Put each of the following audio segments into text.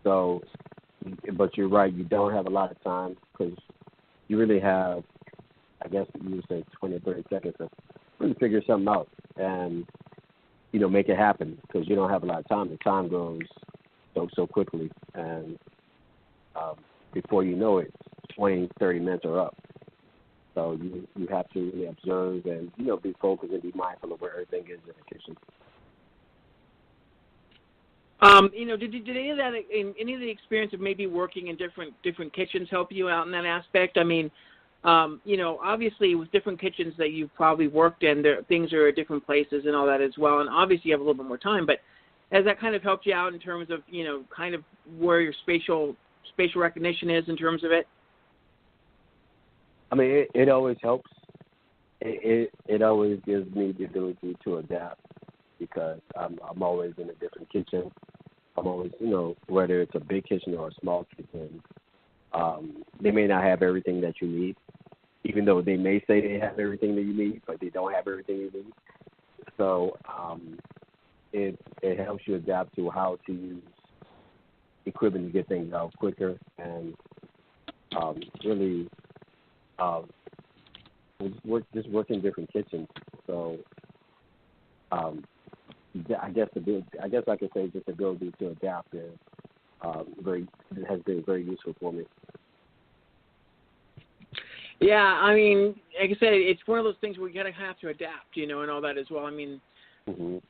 So, but you're right, you don't have a lot of time because you really have, I guess you would say 20 or 30 seconds to really figure something out and, make it happen because you don't have a lot of time. The time goes so quickly, and before you know it, 20, 30 minutes are up. So you have to really observe and, be focused and be mindful of where everything is in the kitchen. Did any of that, in any of the experience of maybe working in different kitchens help you out in that aspect? I mean, obviously with different kitchens that you've probably worked in, things are at different places and all that as well. And obviously you have a little bit more time, but has that kind of helped you out in terms of, kind of where your spatial recognition is in terms of it? I mean, it always helps. It always gives me the ability to adapt because I'm always in a different kitchen. I'm always, whether it's a big kitchen or a small kitchen, they may not have everything that you need, even though they may say they have everything that you need, but they don't have everything you need. So it helps you adapt to how to use equipment to get things out quicker and really just work in different kitchens. So I guess I could say just the ability to adapt has been very useful for me. Yeah, I mean, like I said, it's one of those things where you gotta have to adapt, and all that as well. I mean,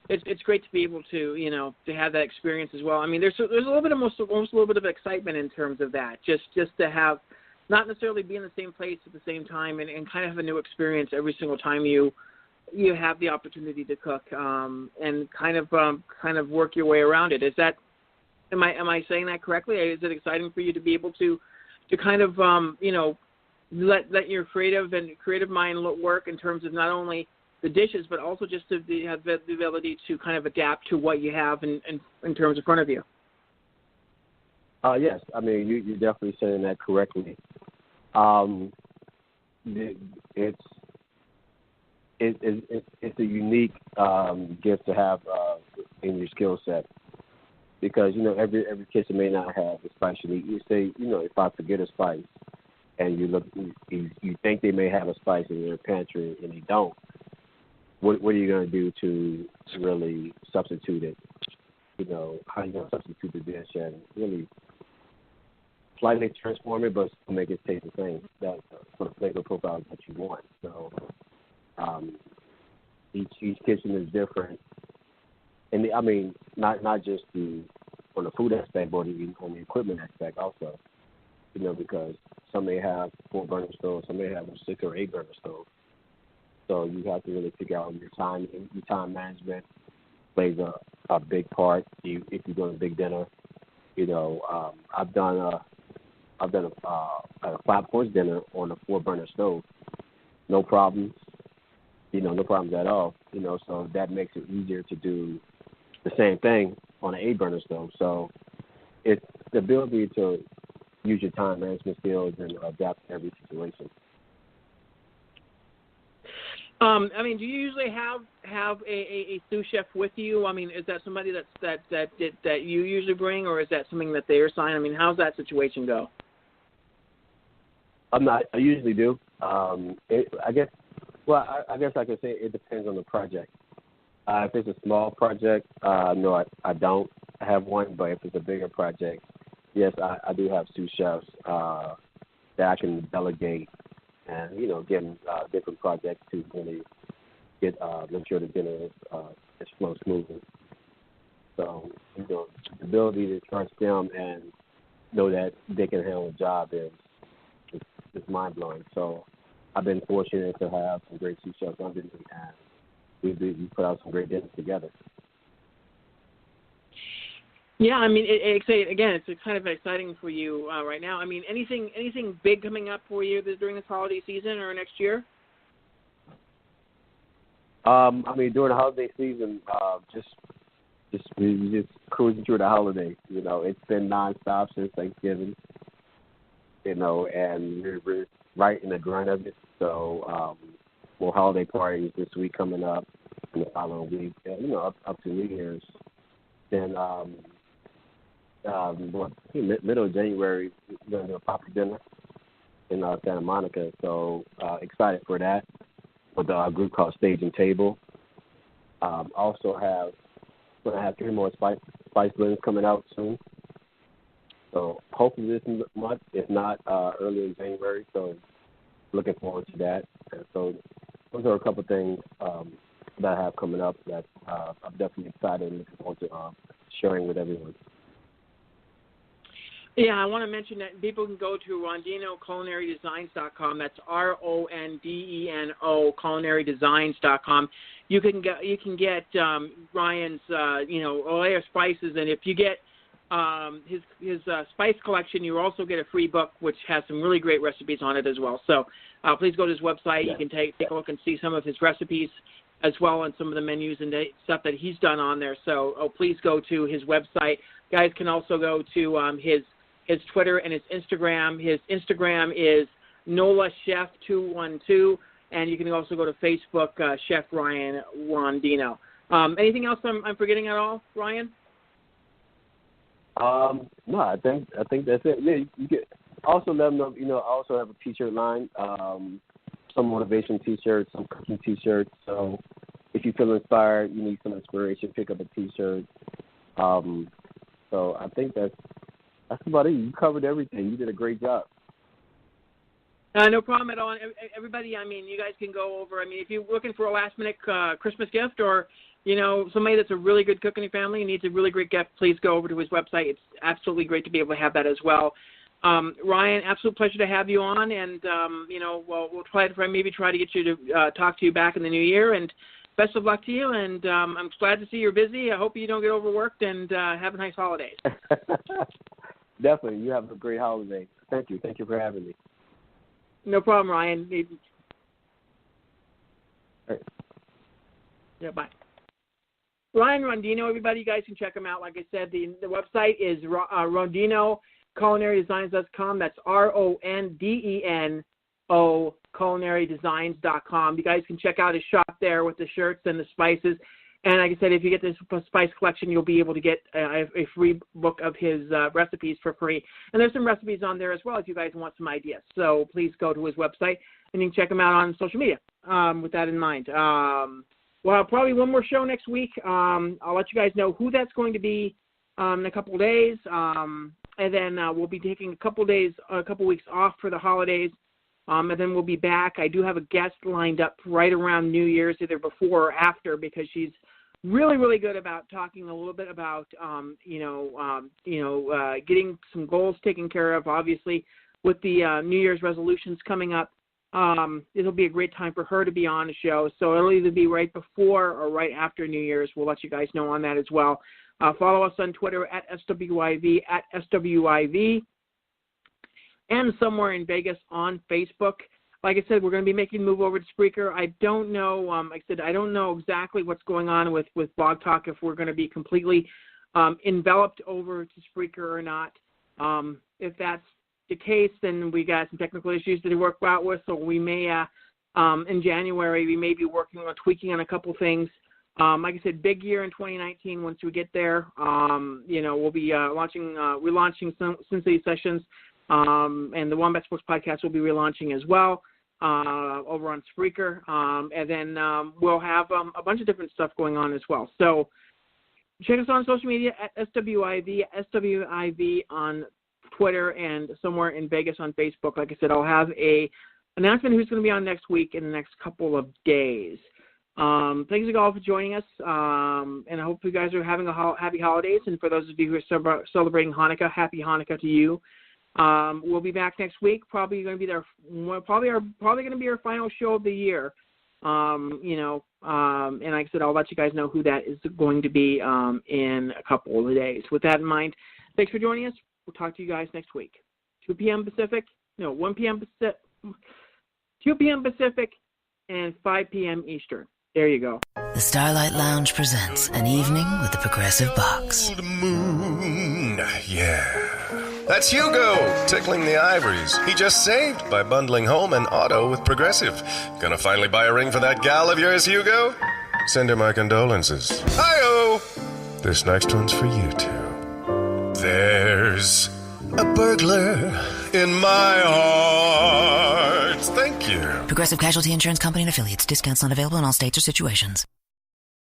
it's great to be able to, to have that experience as well. I mean, there's a little bit of almost a little bit of excitement in terms of that, just to have, not necessarily be in the same place at the same time and kind of have a new experience every single time you have the opportunity to cook and kind of work your way around it. Is that, am I saying that correctly? Is it exciting for you to be able to kind of let your creative mind work in terms of not only the dishes but also just to have the ability to kind of adapt to what you have in terms in front of you? Yes, I mean you're definitely saying that correctly. It's a unique gift to have in your skill set because every kitchen may not have the spice you need. You say if I forget a spice and you think they may have a spice in your pantry and they don't, what are you going to do to really substitute it? How are you going to substitute the dish and really slightly transform it, but still make it taste the same, that for the flavor profile that you want. So each kitchen is different, and I mean not just on the food aspect, but on the equipment aspect also. Because some may have 4-burner stoves, some may have a 6 or 8-burner stove. So you have to really figure out your time management plays a big part. If you're doing a big dinner, I've done a 5-course dinner on a 4-burner stove, no problems. No problems at all. So that makes it easier to do the same thing on an 8-burner stove. So it's the ability to use your time management skills and adapt to every situation. I mean, do you usually have a sous chef with you? I mean, is that somebody that you usually bring, or is that something that they assign? I mean, how's that situation go? I usually do. I guess I could say it depends on the project. If it's a small project, no, I don't have one. But if it's a bigger project, yes, I do have sous chefs that I can delegate and get different projects to really make sure the dinner is flow smoothly. So the ability to trust them and know that they can handle the job is mind blowing. So I've been fortunate to have some great sous chefs under me, and we put out some great dinners together. Yeah, I mean, it's kind of exciting for you right now. I mean, anything big coming up for you during this holiday season or next year? I mean, during the holiday season, just cruising through the holidays. It's been nonstop since Thanksgiving. And we're right in the grind of it. So more holiday parties this week coming up, and the following week, up to New Year's. Then middle of January, we're going to do a pop-up dinner in Santa Monica. So excited for that with a group called Stage and Table. Also going to have 3 more spice blends coming out soon. So hopefully this month, if not early in January. So looking forward to that. And so those are a couple of things that I have coming up that I'm definitely excited and looking forward to sharing with everyone. Yeah, I want to mention that people can go to RondenoCulinaryDesigns.com. That's RONDENO CulinaryDesigns.com. You can get Ryan's array of spices, and if you get his spice collection, you also get a free book which has some really great recipes on it as well. So please go to his website. You can take a look and see some of his recipes as well, and some of the menus and stuff that he's done on there. So please go to his website. Guys can also go to his Twitter and his Instagram. His Instagram is NolaChef212, and you can also go to Facebook, Chef Ryan Rondeno. Anything else I'm forgetting at all, Ryan? No, I think that's it. Yeah, you can also let them know. I also have a T-shirt line, some motivation T-shirts, some cooking T-shirts. So if you feel inspired, you need some inspiration, pick up a T-shirt. So I think that's about it. You covered everything. You did a great job. No problem at all. Everybody, you guys can go over. If you're looking for a last-minute Christmas gift, or somebody that's a really good cook in your family and needs a really great gift, please go over to his website. It's absolutely great to be able to have that as well. Ryan, absolute pleasure to have you on, and we'll try to get you to talk to you back in the new year. And best of luck to you. And I'm glad to see you're busy. I hope you don't get overworked, and have a nice holidays. Definitely. You have a great holiday. Thank you. Thank you for having me. No problem, Ryan. All right. Yeah, bye. Ryan Rondeno, everybody, you guys can check him out. Like I said, the website is RondenoCulinaryDesigns.com. That's RONDENO CulinaryDesigns.com. You guys can check out his shop there with the shirts and the spices. And like I said, if you get this spice collection, you'll be able to get a free book of his recipes for free. And there's some recipes on there as well if you guys want some ideas. So please go to his website, and you can check him out on social media with that in mind. Well, probably one more show next week. I'll let you guys know who that's going to be in a couple of days. And then we'll be taking a couple weeks off for the holidays. And then we'll be back. I do have a guest lined up right around New Year's, either before or after, because she's really, really good about talking a little bit about, getting some goals taken care of. Obviously, with the New Year's resolutions coming up, it'll be a great time for her to be on the show. So it'll either be right before or right after New Year's. We'll let you guys know on that as well. Follow us on Twitter at SWIV, and Somewhere in Vegas on Facebook. Like I said, we're going to be making the move over to Spreaker. I don't know, I don't know exactly what's going on with Blog Talk, if we're going to be completely enveloped over to Spreaker or not. If that's the case, then we got some technical issues to work out with, so we may, in January, we may be working on tweaking on a couple things. Like I said, big year in 2019 once we get there. We'll be relaunching some Cincinnati Sessions, and the Wombat Sports Podcast will be relaunching as well over on Spreaker. And then we'll have a bunch of different stuff going on as well. So check us on social media at SWIV on Twitter, and Somewhere in Vegas on Facebook. Like I said, I'll have a announcement who's going to be on next week in the next couple of days. Thanks again all for joining us, and I hope you guys are having happy holidays. And for those of you who are celebrating Hanukkah, happy Hanukkah to you. We'll be back next week. Probably going to be probably going to be our final show of the year. And like I said, I'll let you guys know who that is going to be in a couple of days. With that in mind, thanks for joining us. We'll talk to you guys next week. 1 p.m. Pacific, and 5 p.m. Eastern. There you go. The Starlight Lounge presents An Evening with the Progressive Box. Old moon, yeah. That's Hugo, tickling the ivories. He just saved by bundling home and auto with Progressive. Gonna finally buy a ring for that gal of yours, Hugo? Send her my condolences. Hi-oh! This next one's for you two. There's a burglar in my heart. Thank you. Progressive Casualty Insurance Company and Affiliates. Discounts not available in all states or situations.